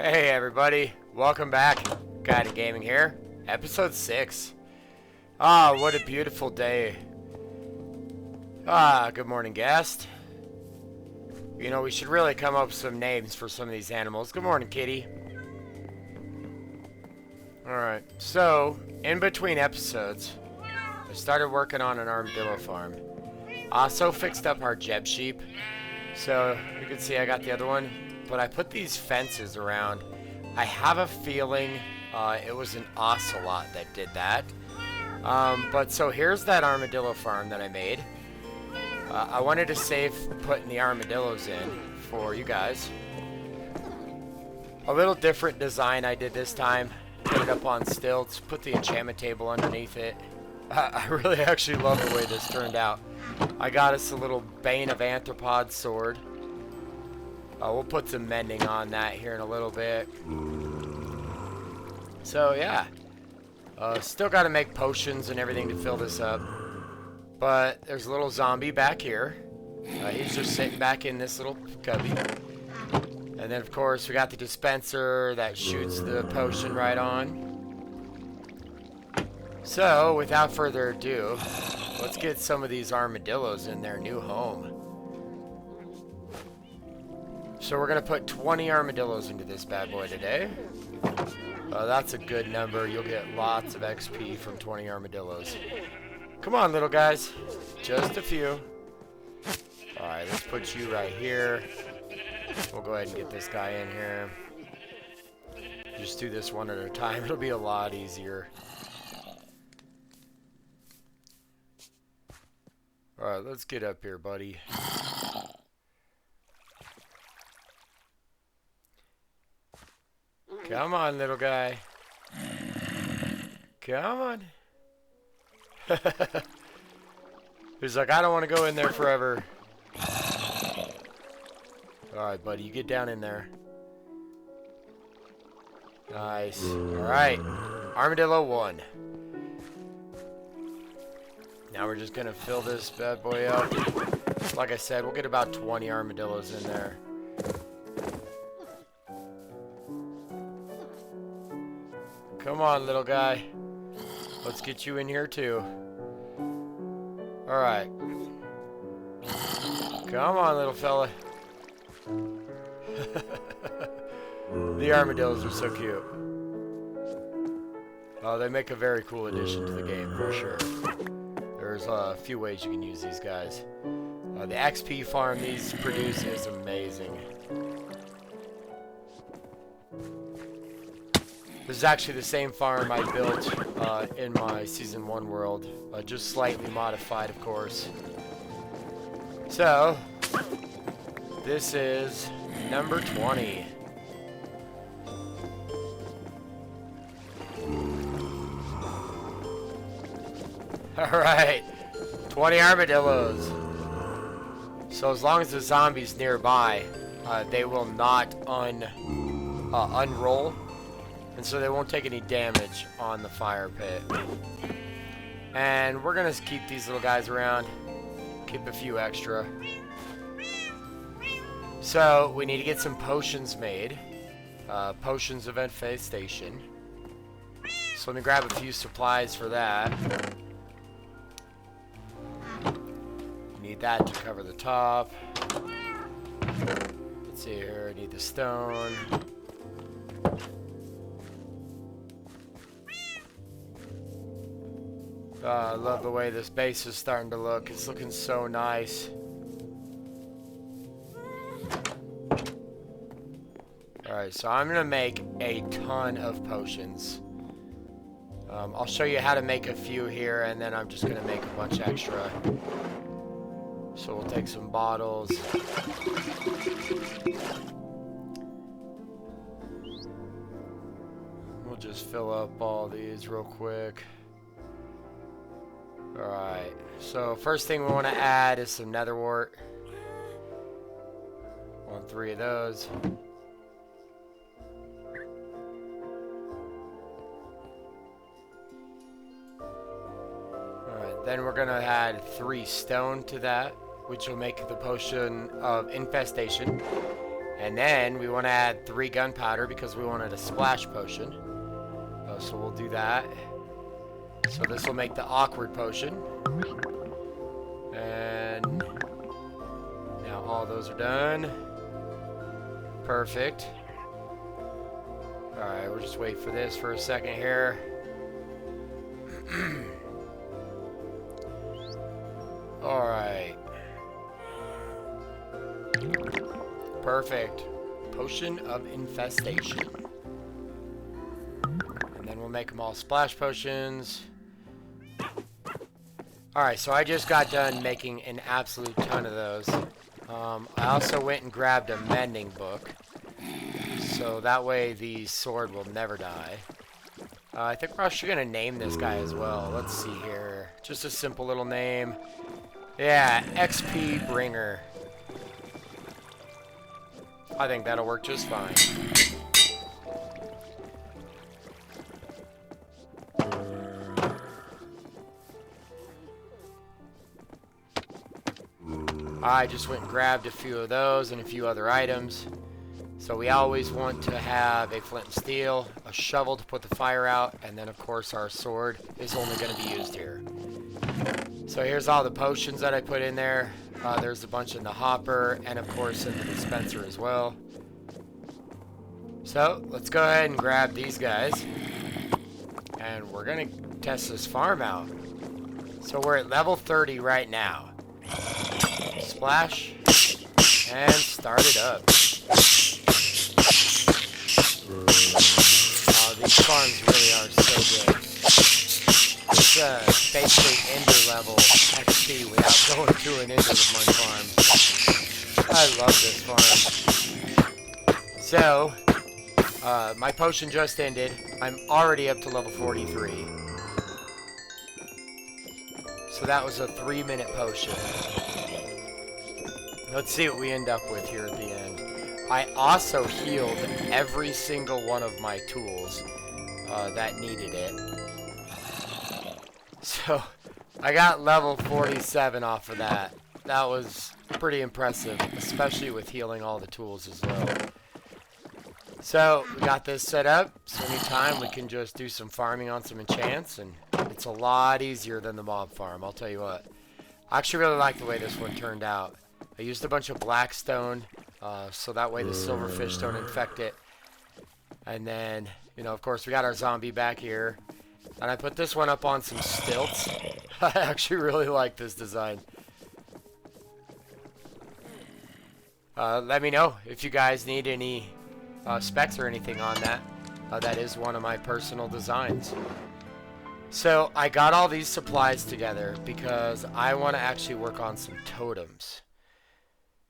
Hey everybody, welcome back. Guided Gaming here, episode 6. Ah, what a beautiful day. Ah, good morning, guest. You know, we should really come up with some names for some of these animals. Good morning, kitty. Alright, so, in between episodes, I started working on an armadillo farm. Also fixed up our Jeb sheep. So, you can see I got the other one. But I put these fences around. I have a feeling it was an ocelot that did that. But so here's that armadillo farm that I made. I wanted to save putting the armadillos in for you guys. A little different design I did this time. Put it up on stilts, put the enchantment table underneath it. I really actually love the way this turned out. I got us a little Bane of Arthropod sword. We'll put some mending on that here in a little bit. So yeah, still got to make potions and everything to fill this up. But there's a little zombie back here. He's just sitting back in this little cubby. And then of course we got the dispenser that shoots the potion right on. So without further ado, let's get some of these armadillos in their new home. So we're going to put 20 armadillos into this bad boy today. That's a good number. You'll get lots of XP from 20 armadillos. Come on, little guys. Just a few. Alright, let's put you right here. We'll go ahead and get this guy in here. Just do this one at a time. It'll be a lot easier. Alright, let's get up here, buddy. Come on, little guy. Come on. He's like, I don't want to go in there forever. Alright, buddy, you get down in there. Nice. Alright. Armadillo 1. Now we're just going to fill this bad boy up. Like I said, we'll get about 20 armadillos in there. Come on, little guy. Let's get you in here, too. Alright. Come on, little fella. The armadillos are so cute. Oh, they make a very cool addition to the game, for sure. There's a few ways you can use these guys. The XP farm these produce is amazing. This is actually the same farm I built in my Season 1 world, just slightly modified, of course. So, this is number 20. Alright, 20 armadillos. So as long as the zombies nearby, they will not unroll. And so they won't take any damage on the fire pit. And we're going to keep these little guys around. Keep a few extra. So we need to get some potions made. Potions of infestation. So let me grab a few supplies for that. Need that to cover the top. Let's see here. I need the stone. I love the way this base is starting to look. It's looking so nice. Alright, so I'm going to make a ton of potions. I'll show you how to make a few here, and then I'm just going to make a bunch extra. So we'll take some bottles. We'll just fill up all these real quick. Alright, so first thing we want to add is some nether wart. Want 3 of those. Alright, then we're going to add 3 stone to that, which will make the potion of infestation. And then we want to add 3 gunpowder because we wanted a splash potion. So we'll do that. So this will make the awkward potion. And now all those are done. Perfect. Alright, we'll just wait for this for a second here. Alright. Perfect. Potion of infestation. And then we'll make them all splash potions. Alright, so I just got done making an absolute ton of those. I also went and grabbed a mending book. So that way the sword will never die. I think we're actually going to name this guy as well. Let's see here. Just a simple little name. Yeah, XP Bringer. I think that'll work just fine. I just went and grabbed a few of those and a few other items. So we always want to have a flint and steel, a shovel to put the fire out, and then of course our sword is only going to be used here. So here's all the potions that I put in there. There's a bunch in the hopper, and of course in the dispenser as well. So let's go ahead and grab these guys. And we're going to test this farm out. So we're at level 30 right now. Splash. And start it up. Oh, these farms really are so good. It's basically ender level XP without going to an ender with my farm. I love this farm. So, my potion just ended. I'm already up to level 43. So that was a 3-minute potion. Let's see what we end up with here at the end. I also healed every single one of my tools that needed it. So, I got level 47 off of that. That was pretty impressive, especially with healing all the tools as well. So, we got this set up, so anytime we can just do some farming on some enchants, and it's a lot easier than the mob farm, I'll tell you what. I actually really like the way this one turned out. I used a bunch of black stone, so that way the silverfish don't infect it. And then, you know, of course, we got our zombie back here. And I put this one up on some stilts. I actually really like this design. Let me know if you guys need any specs or anything on that. That is one of my personal designs. So I got all these supplies together because I want to actually work on some totems.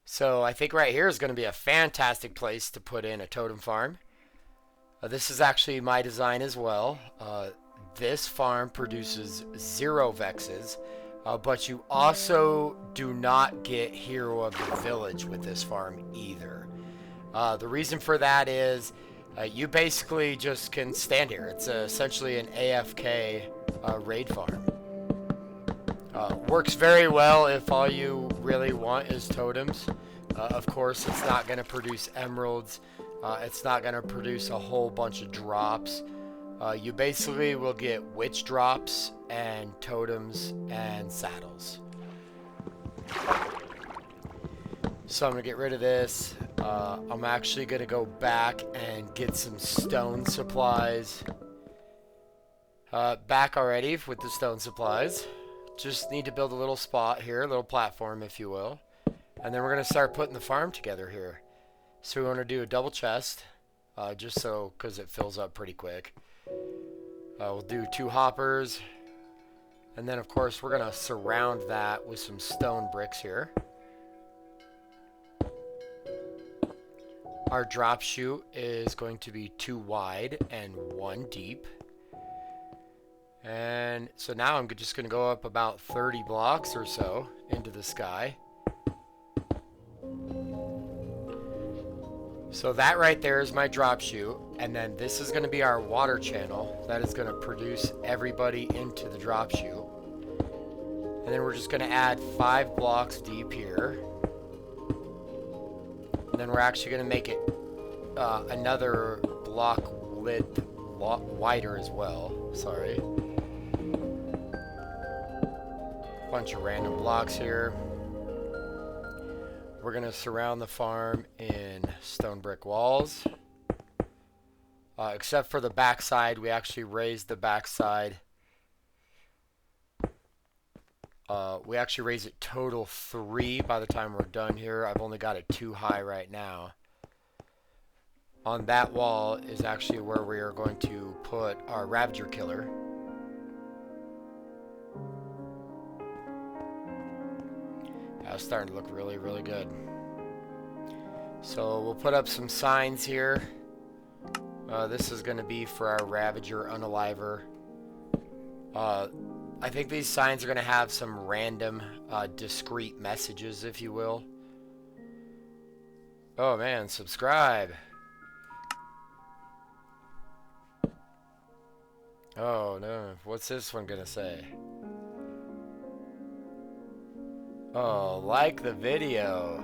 So I think right here is going to be a fantastic place to put in a totem farm. This is actually my design as well. This farm produces 0 vexes, but you also do not get Hero of the Village with this farm either. The reason for that is you basically just can stand here. It's essentially an AFK raid farm. Works very well if all you really want is totems. Of course, it's not going to produce emeralds. It's not going to produce a whole bunch of drops. You basically will get witch drops and totems and saddles. So I'm going to get rid of this. I'm actually going to go back and get some stone supplies. Back already with the stone supplies. Just need to build a little spot here, a little platform if you will. And then we're going to start putting the farm together here. So we want to do a double chest, just so, because it fills up pretty quick. We'll do 2 hoppers. And then of course we're going to surround that with some stone bricks here. Our drop chute is going to be 2 wide and 1 deep. And so now I'm just going to go up about 30 blocks or so into the sky. So that right there is my drop chute, and then this is going to be our water channel that is going to produce everybody into the drop chute. And then we're just going to add 5 blocks deep here. And then we're actually going to make it another block width wider as well. Sorry. Bunch of random blocks here. We're going to surround the farm in stone brick walls. Except for the backside, we actually raised the backside. We actually raise it total 3 by the time we're done here. I've only got it 2 high right now. On that wall is actually where we are going to put our Ravager killer. That's starting to look really, really good. So we'll put up some signs here. This is going to be for our Ravager Unaliver. I think these signs are going to have some random, discrete messages, if you will. Oh man, subscribe. Oh no, what's this one going to say? Oh, like the video.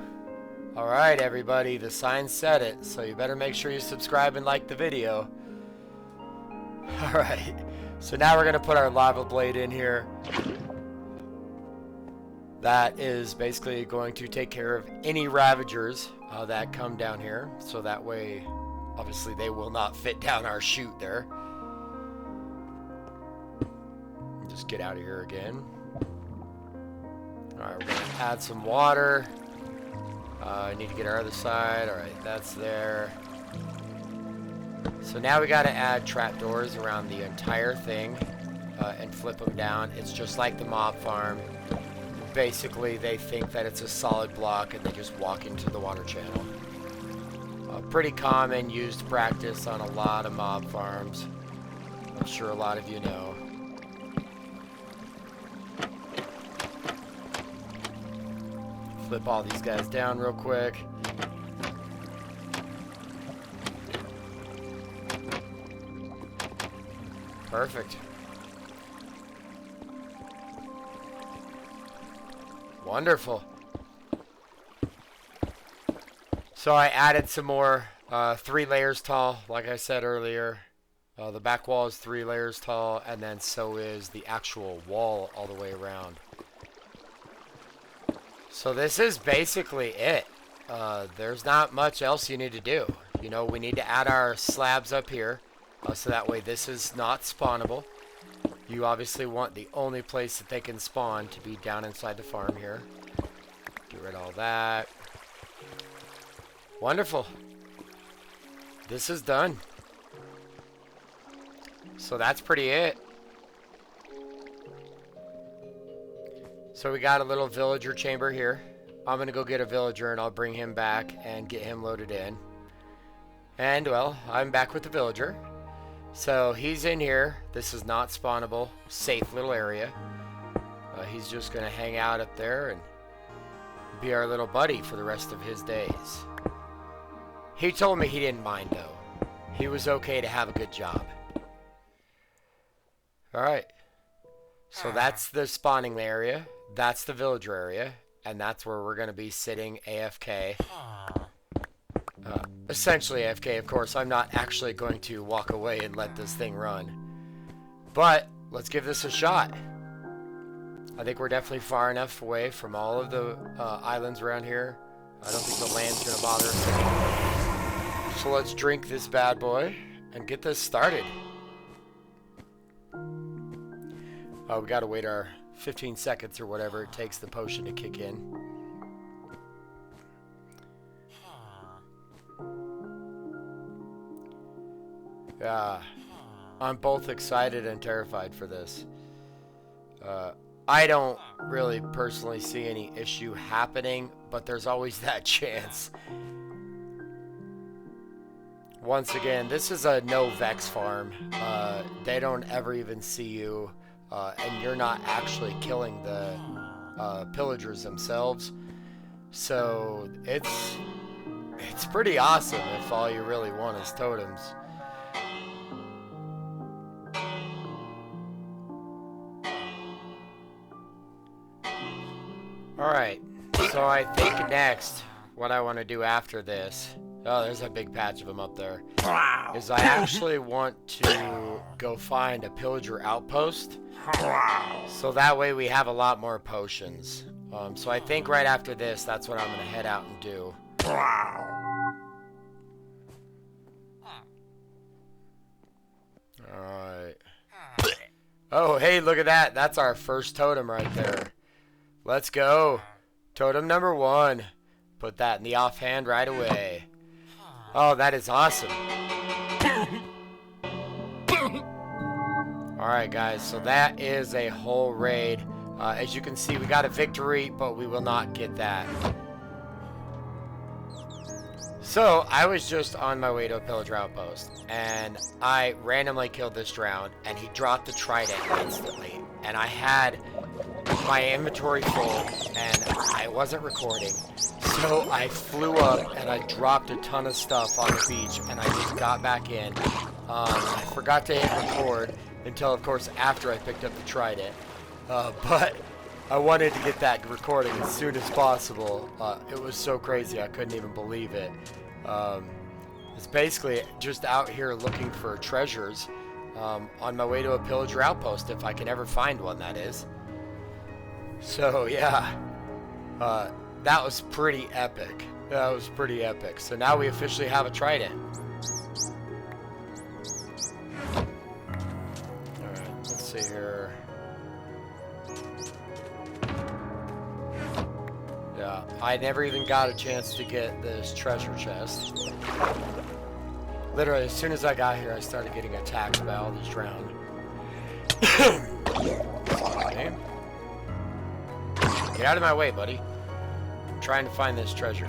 Alright everybody, the sign said it, so you better make sure you subscribe and like the video. Alright, so now we're going to put our lava blade in here. That is basically going to take care of any Ravagers that come down here. So that way, obviously they will not fit down our chute there. Just get out of here again. Alright, we're going to add some water. I need to get our other side. Alright, that's there. So now we got to add trapdoors around the entire thing and flip them down. It's just like the mob farm. Basically, they think that it's a solid block and they just walk into the water channel. Pretty common, used practice on a lot of mob farms. I'm sure a lot of you know. Flip all these guys down real quick. Perfect. Wonderful. So I added some more 3 layers tall, like I said earlier. The back wall is 3 layers tall, and then so is the actual wall all the way around. So this is basically it. There's not much else you need to do. You know, we need to add our slabs up here, so that way this is not spawnable. You obviously want the only place that they can spawn to be down inside the farm here. Get rid of all that. Wonderful. This is done. So that's pretty it. So we got a little villager chamber here. I'm going to go get a villager and I'll bring him back and get him loaded in. And, well, I'm back with the villager. So he's in here. This is not spawnable. Safe little area. He's just going to hang out up there and be our little buddy for the rest of his days. He told me he didn't mind, though. He was okay to have a good job. Alright. So that's the spawning area. That's the villager area. And that's where we're going to be sitting AFK. Essentially AFK, of course. I'm not actually going to walk away and let this thing run. But let's give this a shot. I think we're definitely far enough away from all of the islands around here. I don't think the land's going to bother us anymore. So let's drink this bad boy and get this started. Oh, we got to wait our 15 seconds or whatever it takes the potion to kick in. Yeah, I'm both excited and terrified for this. I don't really personally see any issue happening, but there's always that chance. Once again, this is a no vex farm. They don't ever even see you, and you're not actually killing the pillagers themselves. So it's pretty awesome if all you really want is totems. Alright, so I think next what I want to do after this, oh, there's a big patch of them up there, is I actually want to go find a pillager outpost, so that way we have a lot more potions. So I think right after this, that's what I'm going to head out and do. Alright. Oh, hey, look at that. That's our first totem right there. Let's go. Totem number 1. Put that in the offhand right away. Oh, that is awesome. Alright, guys. So that is a whole raid. As you can see, we got a victory, but we will not get that. So, I was just on my way to a pillager outpost, and I randomly killed this drown, and he dropped the trident instantly. And I had my inventory full, and I wasn't recording. So I flew up, and I dropped a ton of stuff on the beach, and I just got back in. I forgot to hit record until, of course, after I picked up the trident. But I wanted to get that recording as soon as possible. It was so crazy, I couldn't even believe it. It's basically just out here looking for treasures on my way to a pillager outpost, if I can ever find one, that is. So, yeah. That was pretty epic. That was pretty epic. So now we officially have a trident. Alright, let's see here. Yeah, I never even got a chance to get this treasure chest. Literally, as soon as I got here, I started getting attacked by all these drowned. Okay. Get out of my way, buddy. I'm trying to find this treasure.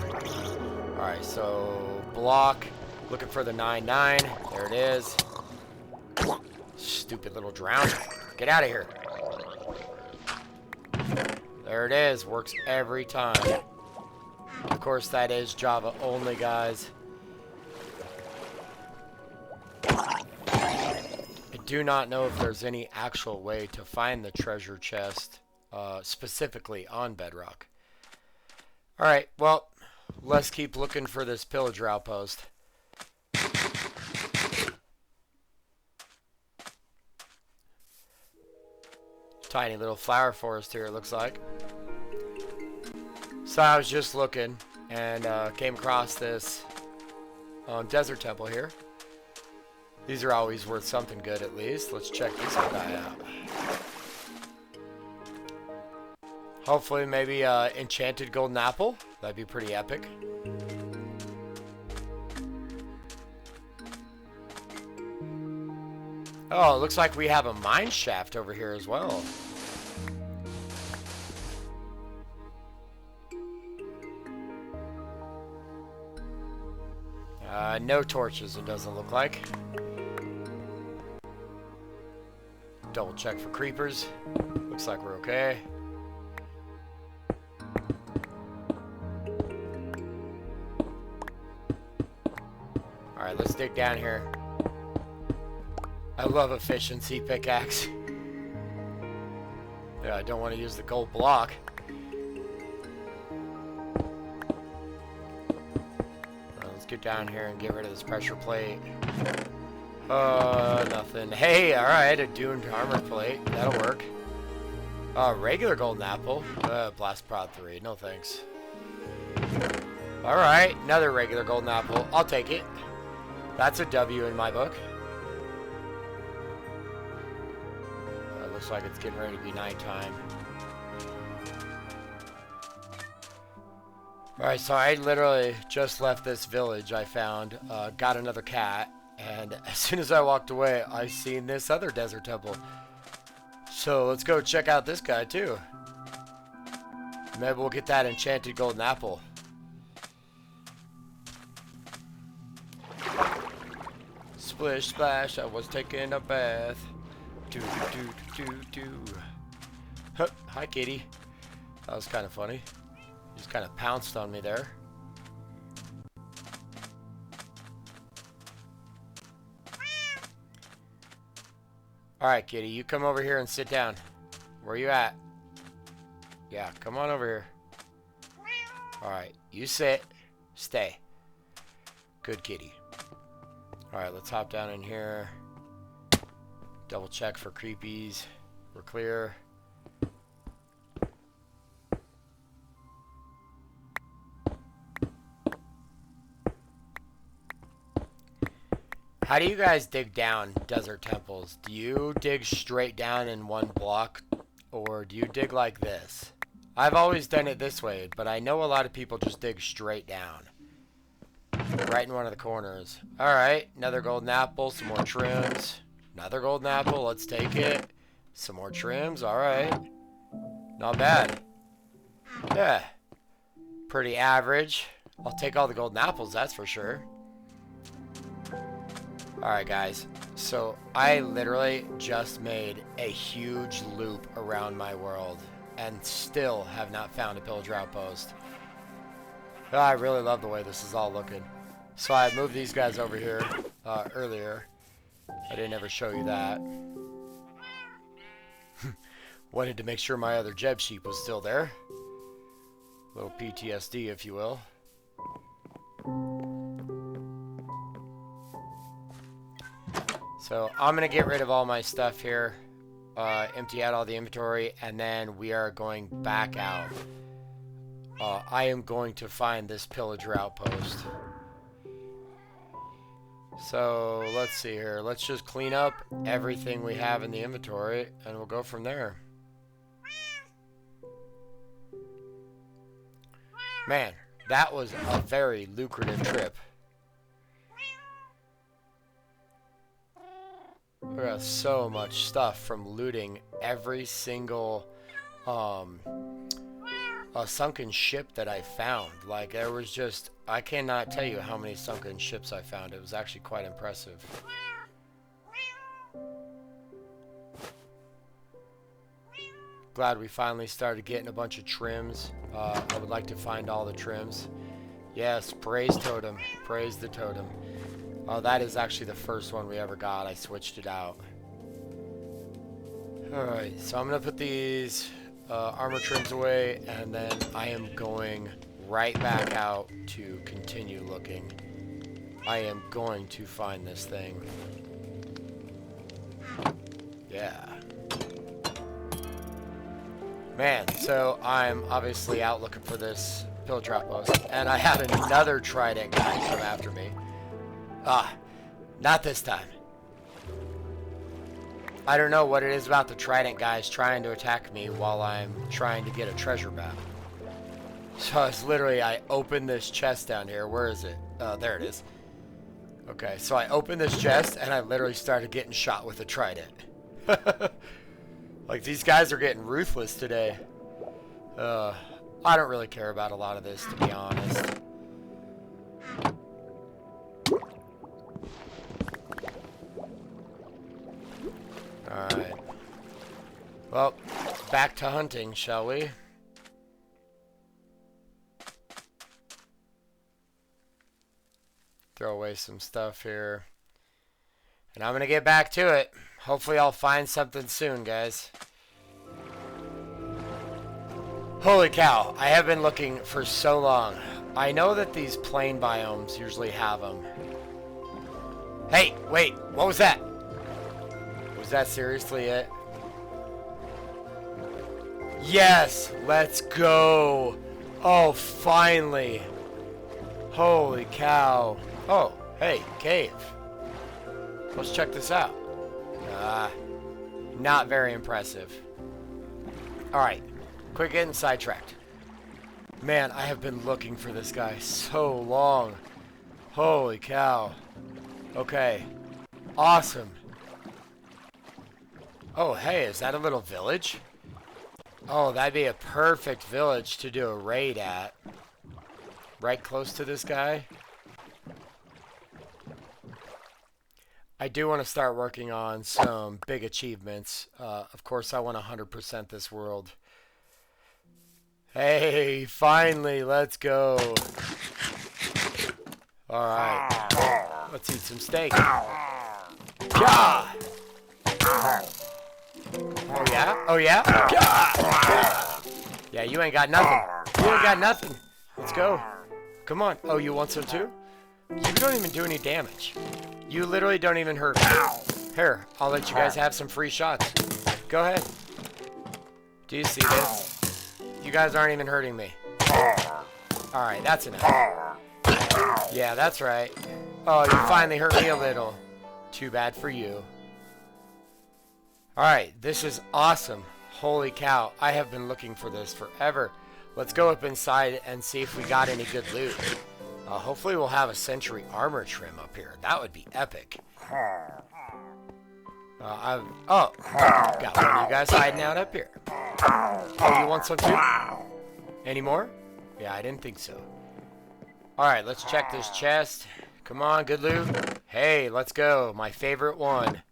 Alright, so block. Looking for the 9-9. There it is. Stupid little drown. Get out of here. There it is. Works every time. Of course, that is Java only, guys. I do not know if there's any actual way to find the treasure chest specifically on Bedrock. Alright, well, let's keep looking for this pillager outpost. Tiny little flower forest here, it looks like. So I was just looking and came across this desert temple here. These are always worth something good, at least. Let's check this guy out. Hopefully maybe enchanted golden apple. That'd be pretty epic. Oh, it looks like we have a mine shaft over here as well. No torches, it doesn't look like. Double check for creepers. Looks like we're okay. Alright, let's dig down here. I love efficiency pickaxe. Yeah, I don't want to use the gold block. Let's get down here and get rid of this pressure plate. Nothing. Hey, alright, a doomed armor plate. That'll work. Regular golden apple. Blast prod 3. No thanks. Alright, another regular golden apple. I'll take it. That's a W in my book. Looks like it's getting ready to be nighttime. Alright, so I literally just left this village I found, got another cat, and as soon as I walked away, I seen this other desert temple. So let's go check out this guy too. Maybe we'll get that enchanted golden apple. Splish splash, I was taking a bath. Do do do do do. Huh, hi, kitty. That was kind of funny. He just kind of pounced on me there. Alright, kitty, you come over here and sit down. Where you at? Yeah, come on over here. Alright, you sit. Stay. Good kitty. Alright, let's hop down in here. Double check for creepies. We're clear. How do you guys dig down desert temples? Do you dig straight down in one block, or do you dig like this? I've always done it this way, but I know a lot of people just dig straight down. Right in one of the corners. Alright, another golden apple, some more trims. Another golden apple, let's take it. Some more trims, alright. Not bad. Yeah. Pretty average. I'll take all the golden apples, that's for sure. Alright guys, so I literally just made a huge loop around my world and still have not found a pillager outpost. Oh, I really love the way this is all looking. So I moved these guys over here earlier. I didn't ever show you that. Wanted to make sure my other Jeb sheep was still there. Little PTSD, if you will. So I'm going to get rid of all my stuff here. Empty out all the inventory. And then we are going back out. I am going to find this pillager outpost. So let's see here. Let's just clean up everything we have in the inventory. And we'll go from there. Man, that was a very lucrative trip. We got so much stuff from looting every single sunken ship that I found. Like, there was just, I cannot tell you how many sunken ships I found. It was actually quite impressive. Glad we finally started getting a bunch of trims. I would like to find all the trims. Yes, praise totem. Praise the totem. Oh, that is actually the first one we ever got. I switched it out. Alright, so I'm going to put these armor trims away, and then I am going right back out to continue looking. I am going to find this thing. Yeah. Man, so I'm obviously out looking for this pillager outpost, and I had another trident guy come after me. Ah, not this time. I don't know what it is about the trident guys trying to attack me while I'm trying to get a treasure map. So it's literally, I opened this chest down here. Where is it? There it is. Okay, so I opened this chest and I literally started getting shot with a trident. Like, these guys are getting ruthless today. I don't really care about a lot of this, to be honest. Alright. Well, back to hunting, shall we? Throw away some stuff here. And I'm going to get back to it. Hopefully I'll find something soon, guys. Holy cow, I have been looking for so long. I know that these plain biomes usually have them. Hey, wait, what was that? Was that seriously it? Yes, let's go. Oh, finally. Holy cow. Oh, hey, cave. Let's check this out. Not very impressive. Alright, quit getting sidetracked. Man, I have been looking for this guy so long. Holy cow. Okay. Awesome. Oh, hey, is that a little village? Oh, that'd be a perfect village to do a raid at. Right close to this guy. I do want to start working on some big achievements. Of course, I want to 100% this world. Hey, finally, let's go. Alright. Let's eat some steak. Yeah! Oh, yeah? Oh, yeah? Yeah! Yeah, you ain't got nothing. You ain't got nothing. Let's go. Come on. Oh, you want some too? You don't even do any damage. You literally don't even hurt me. Here, I'll let you guys have some free shots. Go ahead. Do you see this? You guys aren't even hurting me. Alright, that's enough. Yeah, that's right. Oh, you finally hurt me a little. Too bad for you. Alright, this is awesome. Holy cow, I have been looking for this forever. Let's go up inside and see if we got any good loot. Hopefully we'll have a century armor trim up here. That would be epic. Got one of you guys hiding out up here. Oh, you want some too? Any more? Yeah, I didn't think so. Alright, let's check this chest. Come on, good loot. Hey, let's go. My favorite one.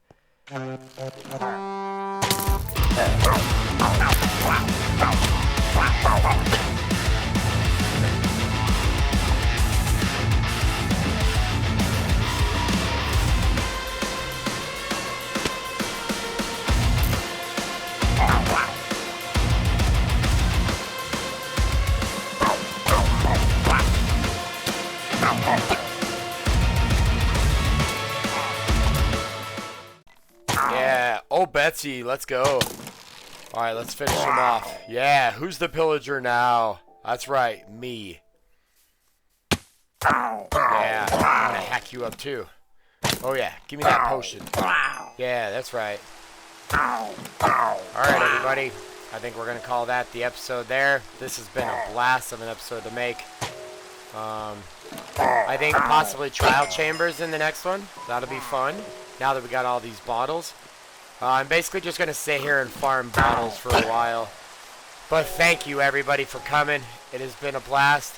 Yeah. Oh, Betsy, let's go. Alright, let's finish him off. Yeah, who's the pillager now? That's right, me. Yeah, I'm gonna hack you up too. Oh yeah, give me that potion. Yeah, that's right. Alright, everybody. I think we're gonna call that the episode there. This has been a blast of an episode to make. I think possibly trial chambers in the next one. That'll be fun. Now that we got all these bottles. I'm basically just going to sit here and farm bottles for a while. But thank you, everybody, for coming. It has been a blast.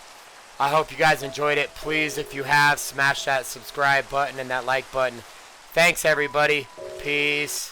I hope you guys enjoyed it. Please, if you have, smash that subscribe button and that like button. Thanks, everybody. Peace.